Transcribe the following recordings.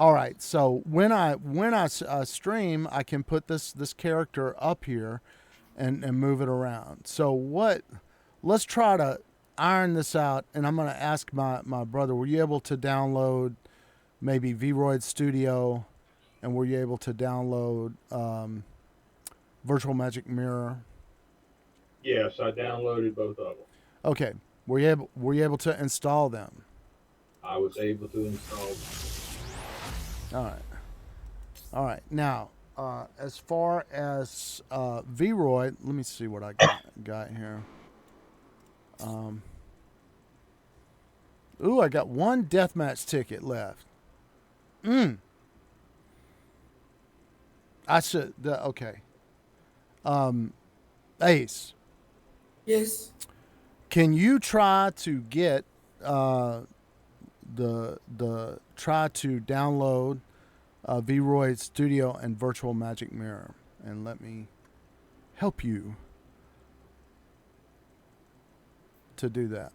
All right. So when I stream, I can put this character up here and move it around. So what? Let's try to iron this out. And I'm going to ask my brother. Were you able to download maybe Vroid Studio, and were you able to download Virtual Magic Mirror? Yes, I downloaded both of them. Okay. Were you able to install them? I was able to install them. All right. All right. Now, as far as Vroid, let me see what I got here. Um, ooh, I got one deathmatch ticket left. Mm. I should. Okay. Um, Ace, Yes. can you try to get the try to download Vroid Studio and Virtual Magic Mirror, and let me help you to do that.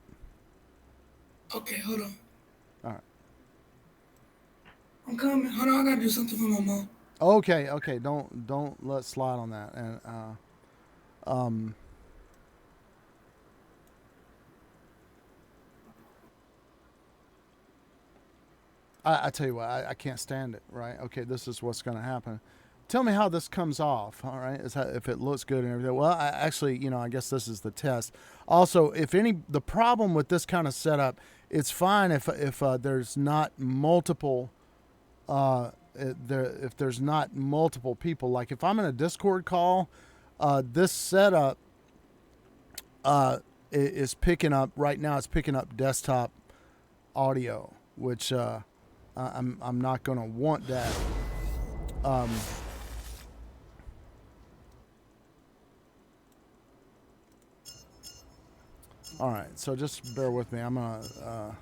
Okay, hold on. All right. I'm coming. Hold on, I gotta do something for my mom. Okay. Okay. Don't let slide on that. And um, I tell you what, I can't stand it. Right? Okay. This is what's going to happen. Tell me how this comes off. All right. Is that if it looks good and everything? Well, actually, I guess this is the test. Also, the problem with this kind of setup, it's fine if there's not multiple if there's not multiple people. Like if I'm in a Discord call, this setup is picking up right now. It's picking up desktop audio, which I'm not going to want that. Um, all right, so just bear with me. I'm gonna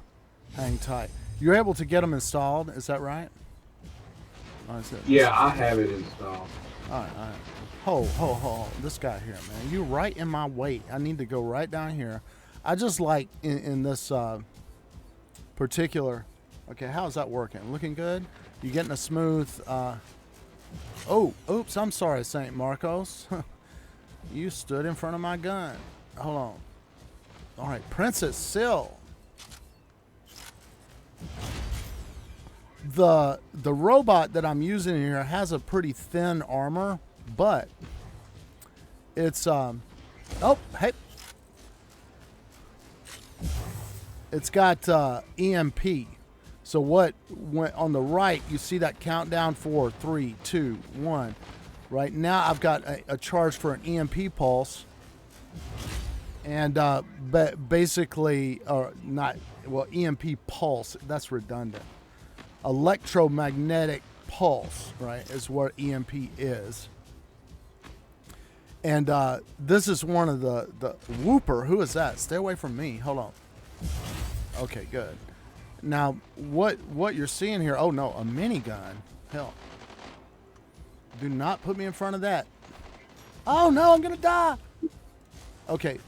hang tight. You're able to get them installed, is that right? Oh, is it this? Yeah, I have it installed. All right, all right. Ho. This guy here, man. You're right in my way. I need to go right down here. I just like in this particular. Okay, how's that working? Looking good? You getting a smooth. Oh, oops. I'm sorry, St. Marcos. You stood in front of my gun. Hold on. All right, Princess Sill. The robot that I'm using here has a pretty thin armor, but it's oh hey, it's got EMP. So what went on the right? You see that countdown? 4, 3, 2, 1. Right now, I've got a charge for an EMP pulse, and basically, or not. Well, EMP pulse. That's redundant. Electromagnetic pulse, right, is what EMP is. And this is one of the Whooper. Who is that? Stay away from me. Hold on. Okay, good. Now, what you're seeing here? Oh no, a minigun. Hell, do not put me in front of that. Oh no, I'm gonna die. Okay,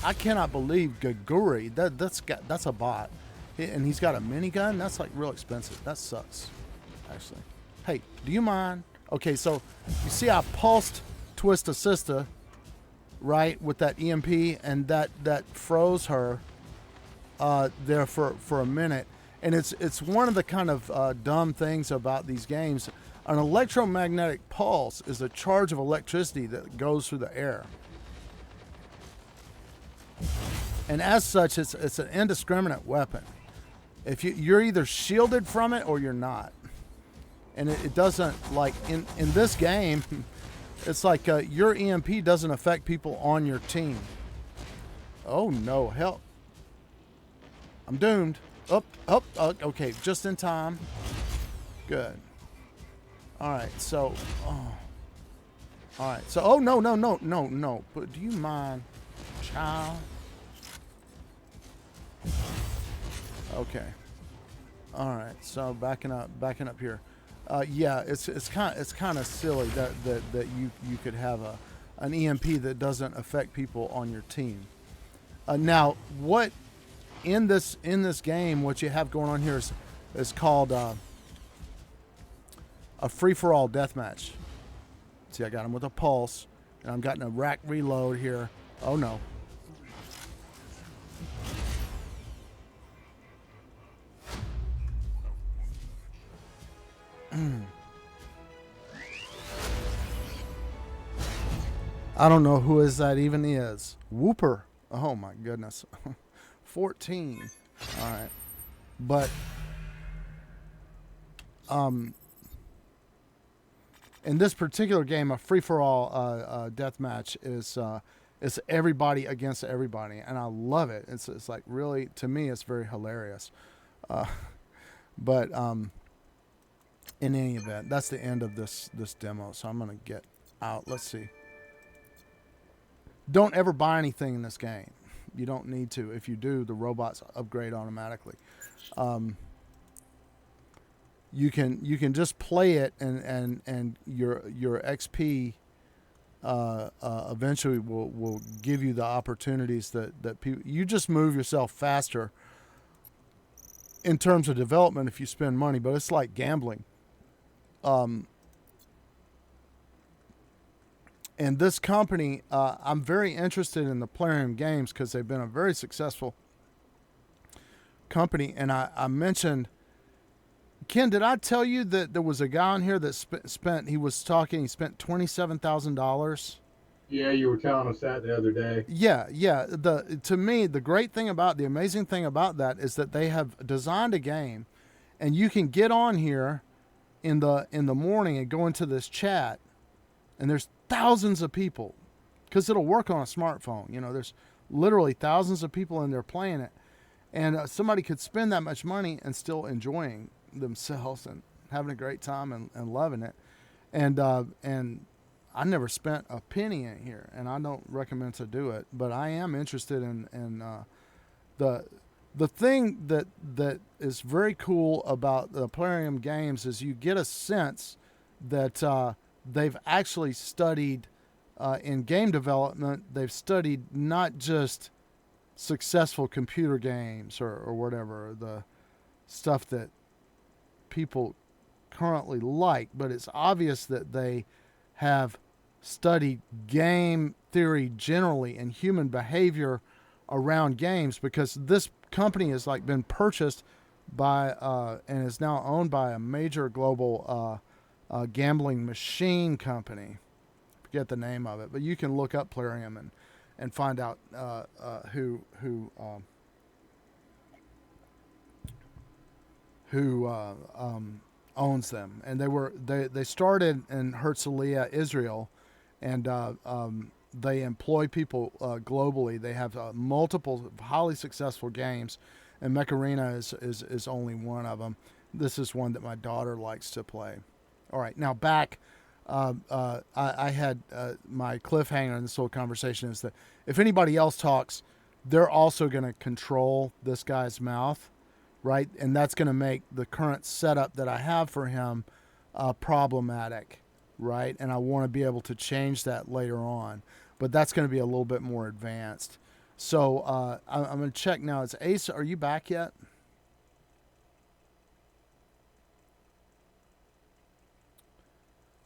I cannot believe Gaguri. That's a bot, and he's got a minigun. That's like real expensive. That sucks, actually. Hey, do you mind? Okay, so you see I pulsed Twist Assista, right, with that EMP, and that froze her there for a minute. And it's one of the kind of dumb things about these games. An electromagnetic pulse is a charge of electricity that goes through the air. And as such, it's an indiscriminate weapon. If you're either shielded from it or you're not. And it doesn't, like, in this game, it's like your EMP doesn't affect people on your team. Oh no, help. I'm doomed. Up, okay, just in time. Good. Alright, so, alright, so, oh, no. But do you mind, child? Okay. Alright, so backing up here. Yeah, it's kind of silly that you could have an EMP that doesn't affect people on your team. Now, what in this game, what you have going on here is called a free-for-all deathmatch. See, I got him with a pulse, and I'm getting a rack reload here. Oh no. I don't know who is that even is. Whooper. Oh my goodness. 14. All right. But in this particular game, a free-for-all death match is everybody against everybody, and I love it. It's like really, to me, it's very hilarious. But in any event, that's the end of this demo. So I'm gonna get out. Let's see. Don't ever buy anything in this game. You don't need to. If you do, the robots upgrade automatically. You can just play it, and your XP eventually will give you the opportunities that people. You just move yourself faster in terms of development if you spend money, but it's like gambling. And this company, I'm very interested in the Plarium Games because they've been a very successful company. And I mentioned, Ken, did I tell you that there was a guy on here that he spent $27,000? Yeah, you were telling us that the other day. Yeah. To me, the amazing thing about that is that they have designed a game, and you can get on here in the morning and go into this chat, and there's thousands of people, because it'll work on a smartphone. There's literally thousands of people in there playing it, and somebody could spend that much money and still enjoying themselves and having a great time and loving it. And I never spent a penny in here, and I don't recommend to do it, but I am interested in the thing that is very cool about the Plarium Games is you get a sense that they've actually studied in game development. They've studied not just successful computer games or whatever, the stuff that people currently like, but it's obvious that they have studied game theory generally and human behavior around games, because this company has been purchased by and is now owned by a major global gambling machine company. Forget the name of it, but you can look up Plarium and find out who owns them. And they started in Herzliya, Israel, and they employ people globally. They have multiple highly successful games, and Mech Arena is only one of them. This is one that my daughter likes to play. All right, now back. I had my cliffhanger in this whole conversation is that if anybody else talks, they're also going to control this guy's mouth, right? And that's going to make the current setup that I have for him problematic, right? And I want to be able to change that later on, but that's going to be a little bit more advanced. So I'm going to check now. It's Ace. Are you back yet?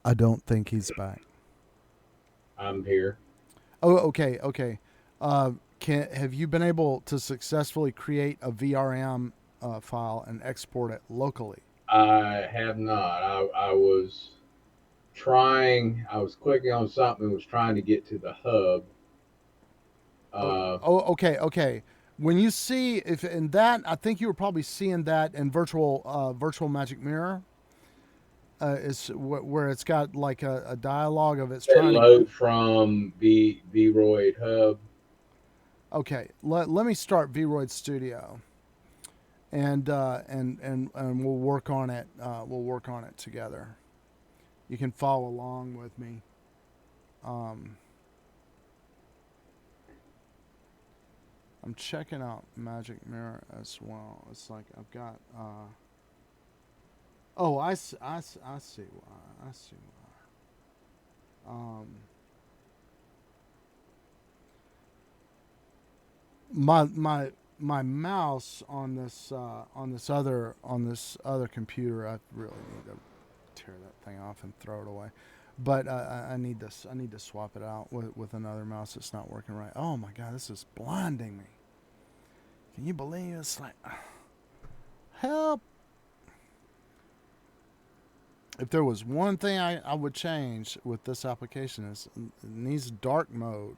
I don't think he's back. I'm here. Oh, okay. Have you been able to successfully create a VRM file and export it locally? I have not. I was trying. I was clicking on something and was trying to get to the hub. Okay. When you see if in that, I think you were probably seeing that in virtual Magic Mirror. Is where it's got like a dialogue of it's trying to load from Vroid Hub. Okay, let me start Vroid Studio, and we'll work on it. We'll work on it together. You can follow along with me. I'm checking out Magic Mirror as well. It's like I've got. Oh, I see why. I see why. My mouse on this other computer, I really need to tear that thing off and throw it away. But I need this. I need to swap it out with another mouse that's not working right. Oh my god, this is blinding me. Can you believe it? It's like, help. If there was one thing I would change with this application is it needs dark mode.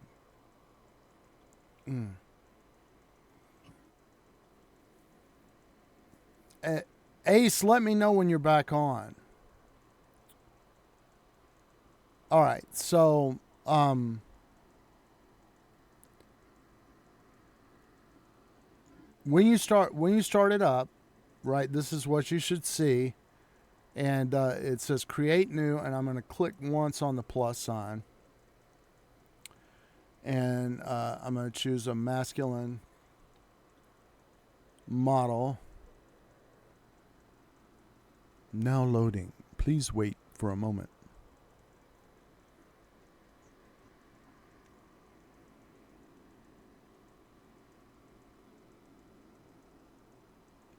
Ace, let me know when you're back on. All right, so when you start it up, right? This is what you should see, and it says create new, and I'm going to click once on the plus sign, and I'm going to choose a masculine model. Now loading. Please wait for a moment.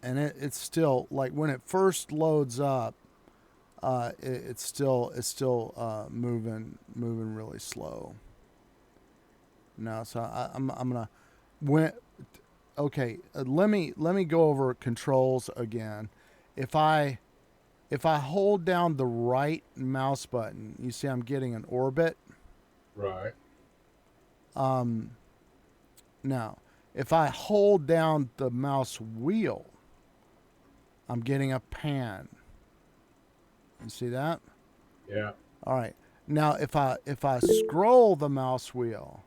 And it's still, like, when it first loads up, it's still moving really slow. Now, so I'm gonna let me go over controls again. If I hold down the right mouse button, you see I'm getting an orbit. Right. Now, if I hold down the mouse wheel, I'm getting a pan. You see that? Yeah. All right. Now, if I scroll the mouse wheel,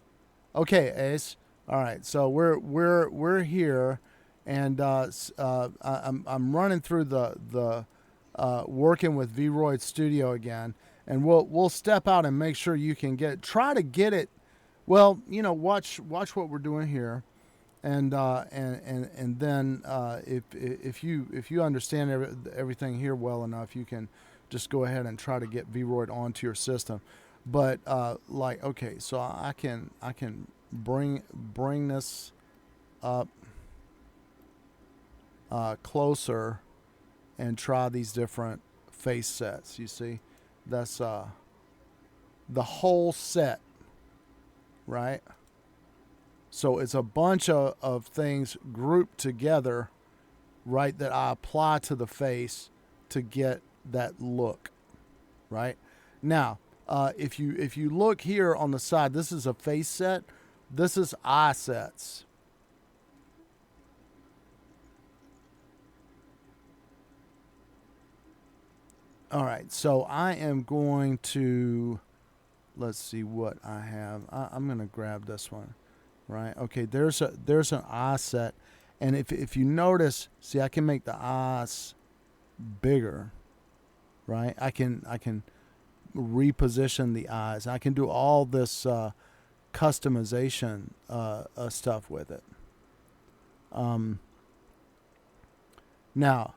okay, Ace. All right. So we're here, and I'm running through the working with Vroid Studio again, and we'll step out and make sure you can try to get it. Well, watch what we're doing here. And then if you understand everything here well enough, you can just go ahead and try to get Vroid onto your system. But okay, so I can bring this up closer and try these different face sets. You see, that's the whole set, right? So it's a bunch of things grouped together, right, that I apply to the face to get that look, right? Now, if you look here on the side, this is a face set. This is eye sets. All right, so I am going to, let's see what I have. I'm going to grab this one. Right. Okay. There's an eye set, and if you notice, see, I can make the eyes bigger. Right. I can reposition the eyes. I can do all this customization stuff with it. Now,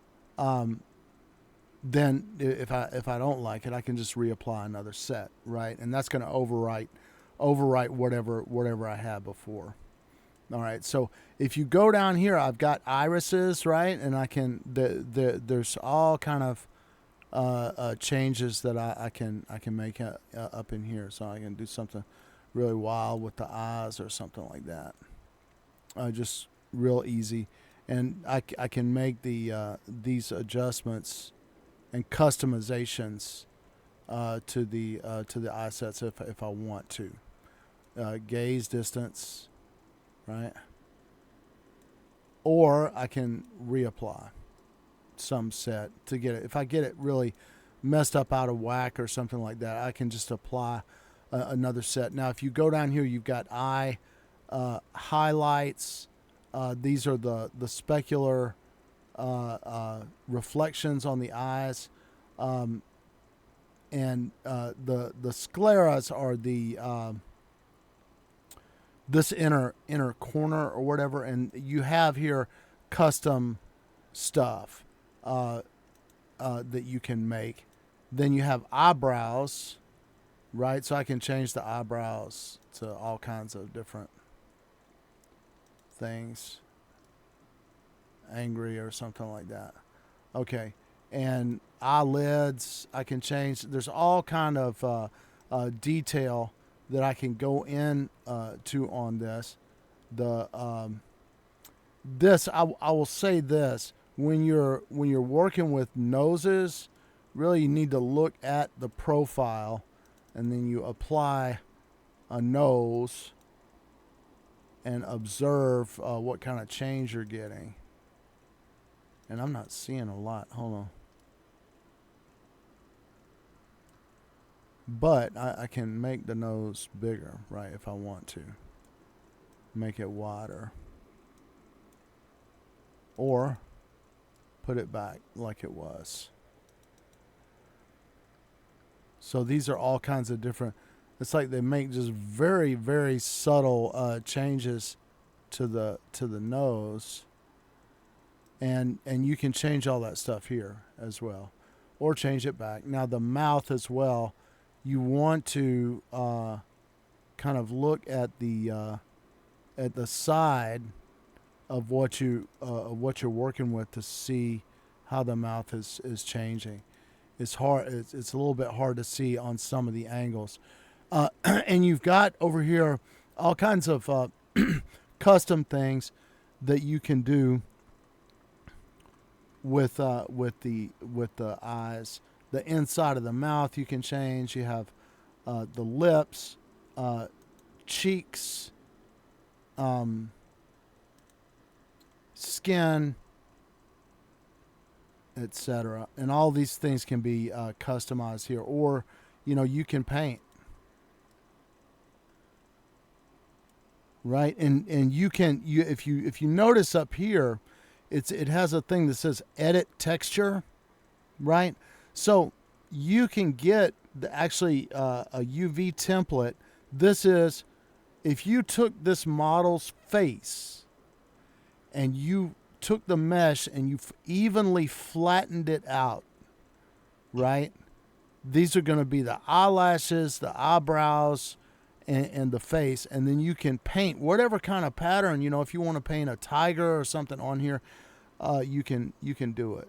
then if I don't like it, I can just reapply another set. Right, and that's going to overwrite whatever I had before. All right, so if you go down here, I've got irises, right, and I can there's all kind of changes that I can make up in here. So I can do something really wild with the eyes or something like that. Just real easy, and I can make these adjustments and customizations to the eye sets if I want to. Gaze distance, right? Or I can reapply some set to get it. If I get it really messed up out of whack or something like that, I can just apply another set. Now, if you go down here, you've got eye highlights. These are the specular reflections on the eyes. And the scleras are the this inner corner or whatever, and you have here custom stuff that you can make. Then you have eyebrows, right? So I can change the eyebrows to all kinds of different things, angry or something like that. Okay, and eyelids. I can change. There's all kind of detail that I can go in to on this. The this I will say this, when you're working with noses, really you need to look at the profile, and then you apply a nose and observe what kind of change you're getting. And I'm not seeing a lot. Hold on. But I can make the nose bigger, right, if I want to. Make it wider. Or put it back like it was. So these are all kinds of different, it's like they make just very, very subtle changes to the nose. And you can change all that stuff here as well. Or change it back. Now the mouth as well, you want to kind of look at the side of what you're working with to see how the mouth is changing. It's hard. It's a little bit hard to see on some of the angles, and you've got over here all kinds of custom things that you can do with the eyes. The inside of the mouth you can change. You have the lips, cheeks, skin, etc. And all these things can be customized here, or you can paint, right? And if you notice up here, it has a thing that says edit texture, right? So you can get actually a UV template. This is, if you took this model's face and you took the mesh and you evenly flattened it out, right? These are going to be the eyelashes, the eyebrows, and the face. And then you can paint whatever kind of pattern, if you want to paint a tiger or something on here, you can do it.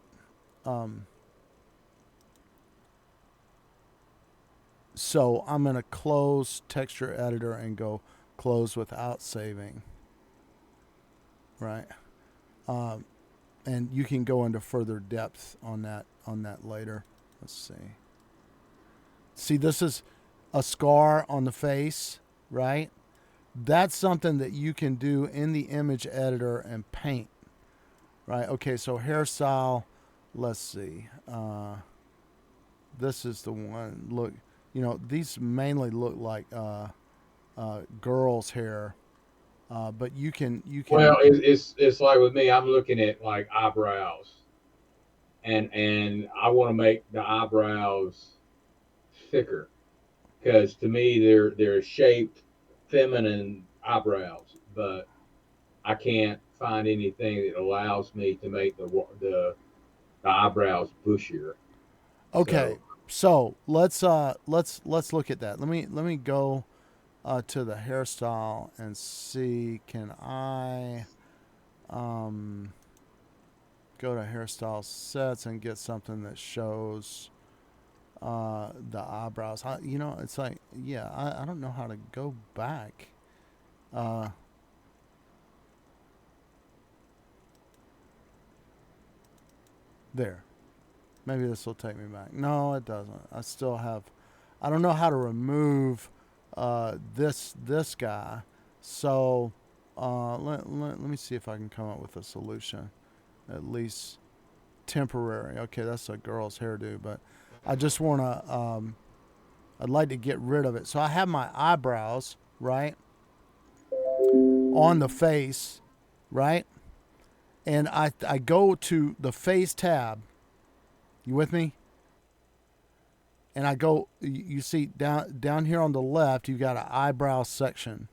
So I'm going to close texture editor and go close without saving, right? And you can go into further depth on that later. Let's see. See, this is a scar on the face, right? That's something that you can do in the image editor and paint, right? Okay, so hairstyle, let's see. This is the one. Look, these mainly look like girls' hair. But you can. Well, it's like with me. I'm looking at like eyebrows, and I want to make the eyebrows thicker, because to me they're shaped feminine eyebrows, but I can't find anything that allows me to make the eyebrows bushier. Okay, so let's look at that. Let me go to the hairstyle and see, can I go to hairstyle sets and get something that shows the eyebrows. It's like, yeah, I don't know how to go back. There. Maybe this will take me back. No, it doesn't. I still have, I don't know how to remove this guy. So let me see if I can come up with a solution, at least temporary. Okay, that's a girl's hairdo, but I just want to, I'd like to get rid of it. So I have my eyebrows, right, on the face, right? And I go to the face tab. You with me? And I go, you see down here on the left, you've got an eyebrow section.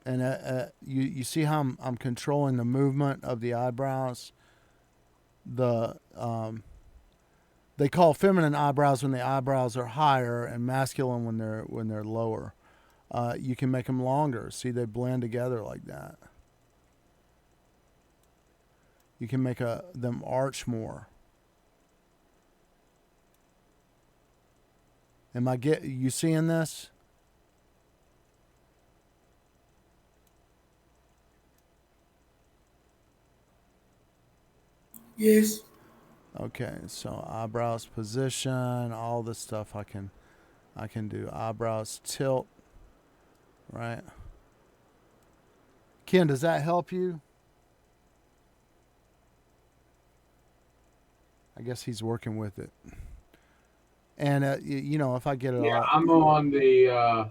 And you see how I'm controlling the movement of the eyebrows. They call feminine eyebrows when the eyebrows are higher, and masculine when they're lower. You can make them longer. See, they blend together like that. You can make them arch more. You seeing this? Yes. Okay, so eyebrows position, all this stuff I can do. Eyebrows tilt, right? Ken, does that help you? I guess he's working with it. And if I get it Yeah, all, I'm on the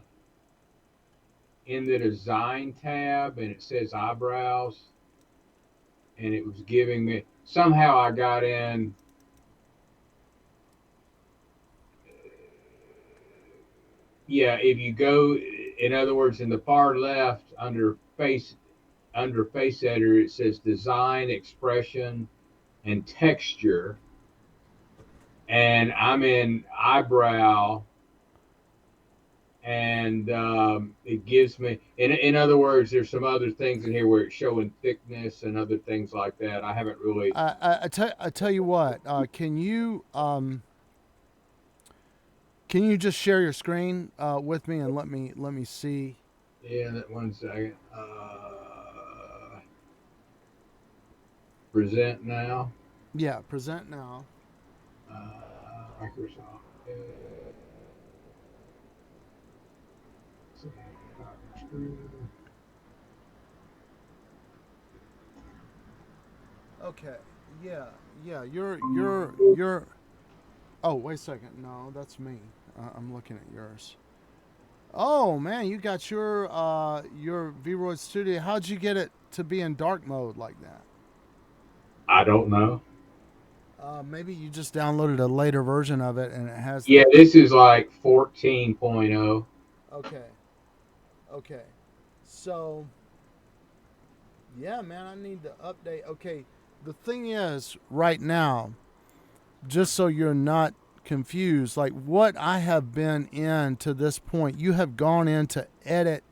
in the design tab, and it says eyebrows, and it was giving me somehow I got in. Yeah, if you go, in other words, in the far left under face editor, it says design, expression, and texture, and I'm in eyebrow, and it gives me, in other words, there's some other things in here where it's showing thickness and other things like that. I haven't really. I tell you what, can you just share your screen with me and let me see? Yeah, that 1 second. Present now. Yeah, present now. Microsoft. Okay. Yeah. Yeah. You're. Oh, wait a second. No, that's me. I'm looking at yours. Oh man, you got your VRoid Studio. How'd you get it to be in dark mode like that? I don't know. Maybe you just downloaded a later version of it and it has. Yeah, this is like 14.0. Okay. Okay. So. Yeah, man, I need to update. Okay, the thing is, right now, just so you're not confused, like what I have been in to this point, you have gone in to edit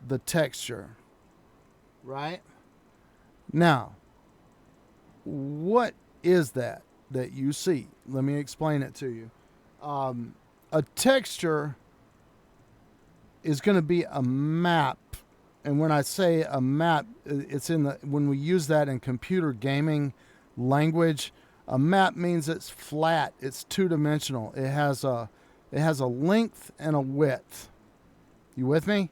the texture, right? Now, what is that you see? Let me explain it to you. A texture is going to be a map. And when I say a map, it's when we use that in computer gaming language, a map means it's flat, it's two-dimensional. It has a length and a width. You with me?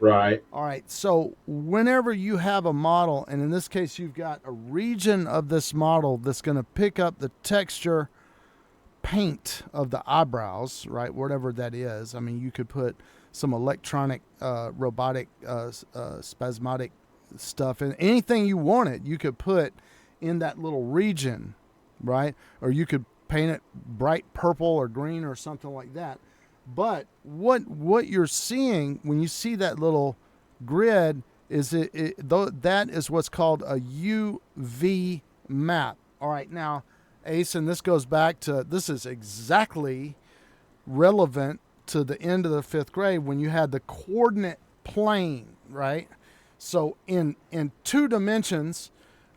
Right. All right. So whenever you have a model, and in this case you've got a region of this model that's going to pick up the texture paint of the eyebrows, right? Whatever that is. I mean, you could put some electronic, robotic, spasmodic stuff, and anything you wanted, you could put in that little region, right? Or you could paint it bright purple or green or something like that. But what you're seeing when you see that little grid is that is what's called a UV map. All right, now, Ace, and this goes back to, this is exactly relevant to the end of the 5th grade when you had the coordinate plane, right? So in 2 dimensions,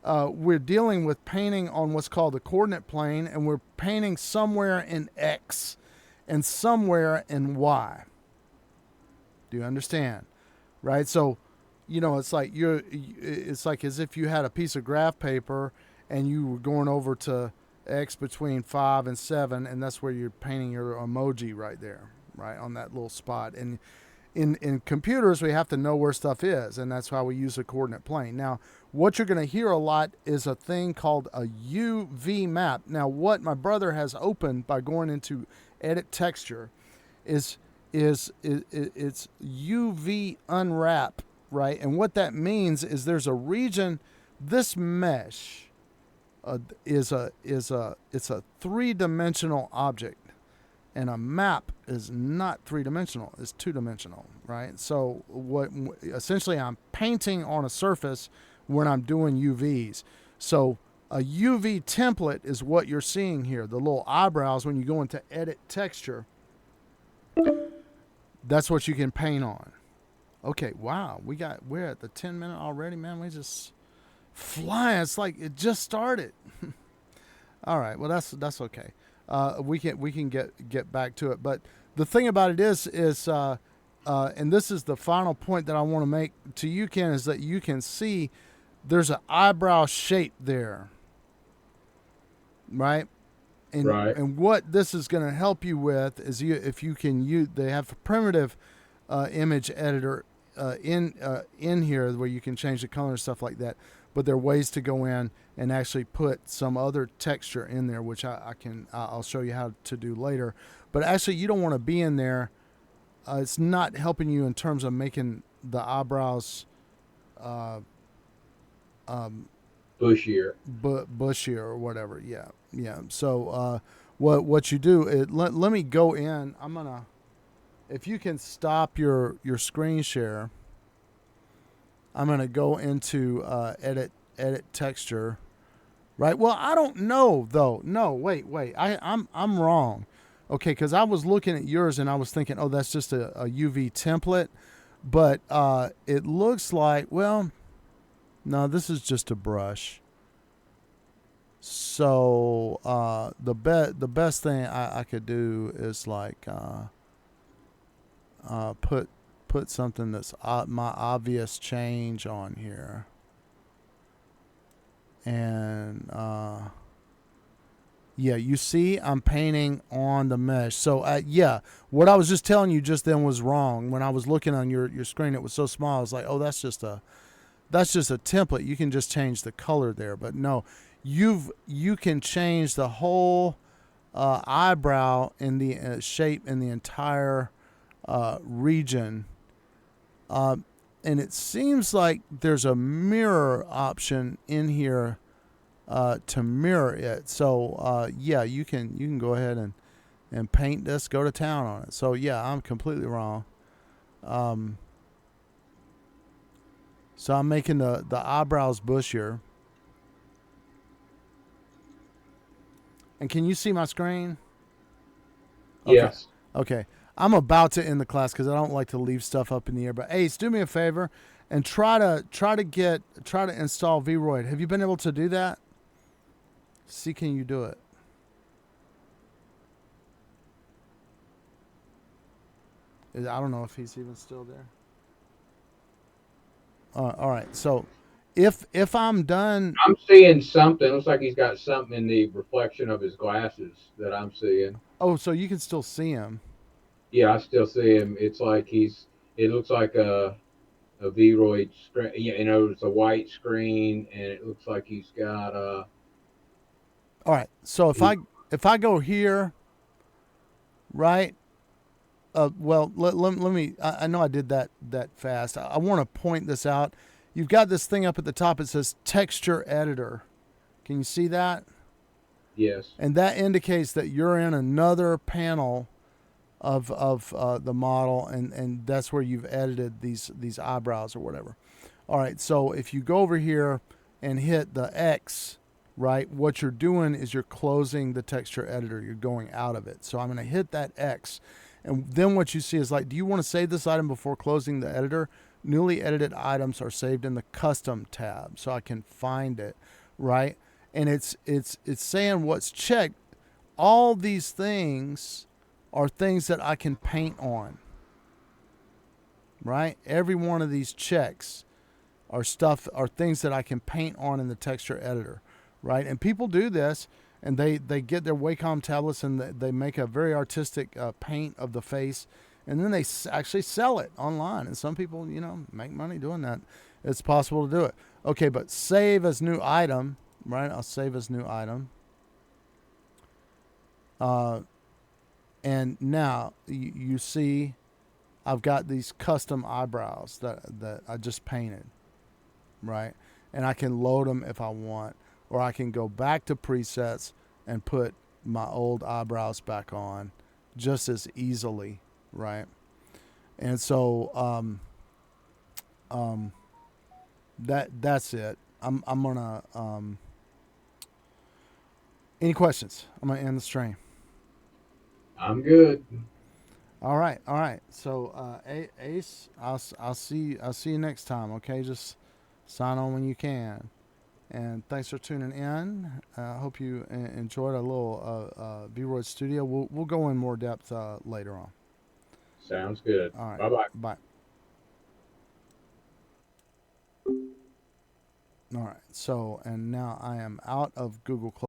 we're dealing with painting on what's called the coordinate plane, and we're painting somewhere in X and somewhere in Y. Do you understand? Right? So, it's like it's like as if you had a piece of graph paper and you were going over to X between 5 and 7, and that's where you're painting your emoji right there, right on that little spot. And in computers, we have to know where stuff is, and that's why we use a coordinate plane. Now, what you're going to hear a lot is a thing called a UV map. Now, what my brother has opened by going into edit texture is it's UV unwrap, right? And what that means is there's a region. This mesh it's a 3-dimensional object, and a map is not 3-dimensional; it's 2-dimensional, right? So essentially I'm painting on a surface when I'm doing UVs. So A UV template is what you're seeing here. The little eyebrows when you go into edit texture. That's what you can paint on. Okay, wow. We're at the 10-minute already, man. We just flying. It's like it just started. All right. Well, that's okay. We can get back to it. But the thing about it is and this is the final point that I want to make to you, Ken, is that you can see there's an eyebrow shape there, right? And, Right. and what this is going to help you with is if you can use, they have a primitive image editor in here where you can change the color and stuff like that. But there are ways to go in and actually put some other texture in there, which I'll show you how to do later. But actually, you don't want to be in there. It's not helping you in terms of making the eyebrows Bushier. bushier or whatever. Yeah. So what you do is let me go in. I'm gonna, if you can stop your screen share, I'm gonna go into edit texture. Right. Well, I don't know though. No, wait. I'm wrong. Okay, because I was looking at yours and I was thinking, oh, that's just a UV template, but it looks like, well, no, this is just a brush. So the best thing I could do is like put something that's my obvious change on here, and yeah, you see, I'm painting on the mesh. So yeah, what I was just telling you just then was wrong. When I was looking on your screen, it was so small. I was like, oh, that's just a template. You can just change the color there. But no, you can change the whole eyebrow in the shape in the entire region. And it seems like there's a mirror option in here to mirror it. So yeah, you can go ahead and paint this, go to town on it. So yeah, I'm completely wrong. So I'm making the eyebrows bushier. And can you see my screen? Okay. Yes. Okay. I'm about to end the class because I don't like to leave stuff up in the air. But Ace, do me a favor and try to install Vroid. Have you been able to do that? See, can you do it? I don't know if he's even still there. All right. So if I'm done, I'm seeing something. Looks like he's got something in the reflection of his glasses that I'm seeing. oh, so you can still see him. Yeah, I still see him. It's like it looks like a Vroid screen. You know, it's a white screen, and it looks like he's got All right. So if I go here, right? Well, let me. I know I did that fast. I want to point this out. You've got this thing up at the top. It says Texture Editor. Can you see that? yes. And that indicates that you're in another panel of the model, and that's where you've edited these eyebrows or whatever. All right. So if you go over here and hit the X, right, what you're doing is you're closing the texture editor. You're going out of it. So I'm going to hit that X. And then what you see is like, do you want to save this item before closing the editor? Newly edited items are saved in the custom tab, so I can find it, right? And it's saying what's checked. All these things are things that I can paint on, right? Every one of these checks are things that I can paint on in the texture editor, right? And people do this. And they get their Wacom tablets and they make a very artistic paint of the face, and then they actually sell it online. And some people, make money doing that. It's possible to do it. Okay, but save as new item, right? I'll save as new item. And now you see I've got these custom eyebrows that I just painted, right? And I can load them if I want. Or I can go back to presets and put my old eyebrows back on just as easily, right? And so that's it. I'm gonna Any questions? I'm gonna end the stream. I'm good. All right, all right. So Ace, I'll see you next time. Okay, just sign on when you can. And thanks for tuning in. I hope you enjoyed our little B-Royd studio. We'll go in more depth later on. Sounds good. All right, Bye bye. bye. All right. So and now I am out of Google Cloud.